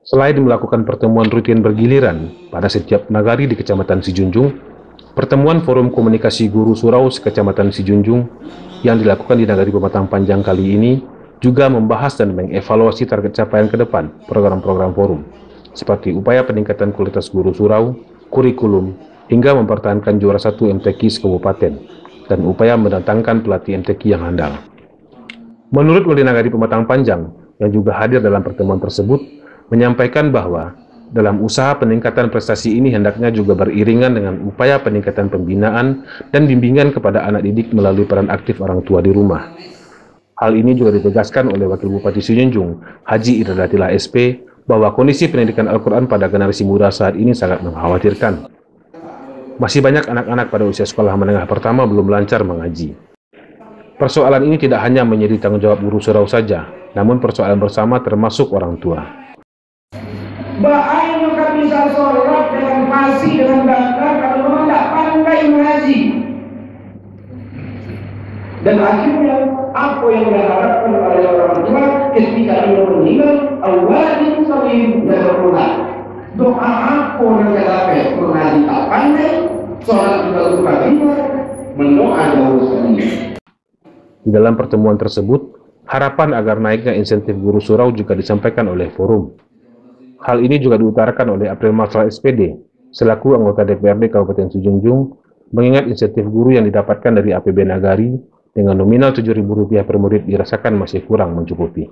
Selain melakukan pertemuan rutin bergiliran pada setiap nagari di Kecamatan Sijunjung, pertemuan Forum Komunikasi Guru Surau Kecamatan Sijunjung yang dilakukan di Nagari Pematang Panjang kali ini juga membahas dan mengevaluasi target capaian ke depan program-program forum, seperti upaya peningkatan kualitas guru surau, kurikulum, hingga mempertahankan juara 1 MTQ kabupaten, dan upaya mendatangkan pelatih MTQ yang handal. Menurut Wali Nagari Pematang Panjang, yang juga hadir dalam pertemuan tersebut, menyampaikan bahwa dalam usaha peningkatan prestasi ini hendaknya juga beriringan dengan upaya peningkatan pembinaan dan bimbingan kepada anak didik melalui peran aktif orang tua di rumah. Hal ini juga ditegaskan oleh Wakil Bupati Sijunjung, Haji Iradatillah SP, bahwa kondisi pendidikan Al-Quran pada generasi muda saat ini sangat mengkhawatirkan. Masih banyak anak-anak pada usia sekolah menengah pertama belum lancar mengaji. Persoalan ini tidak hanya menjadi tanggung jawab guru surau saja, namun persoalan bersama termasuk orang tua. Bahaya kami bisa sholat dengan fasih, dengan bangga kalau memang tidak pandai mengaji. Dan akhirnya apa yang diharapkan oleh orang tua ketika ia meninggal, awalin salim dan berdoa. Doa apa yang dapat mengaji tak pandai, sholat juga lupa dengar, mendoa jauh sekali. Di dalam pertemuan tersebut, harapan agar naiknya insentif guru surau juga disampaikan oleh forum. Hal ini juga diutarakan oleh April Marsal SPD, selaku anggota DPRD Kabupaten Sijunjung, mengingat insentif guru yang didapatkan dari APB Nagari dengan nominal Rp7.000 per murid dirasakan masih kurang mencukupi.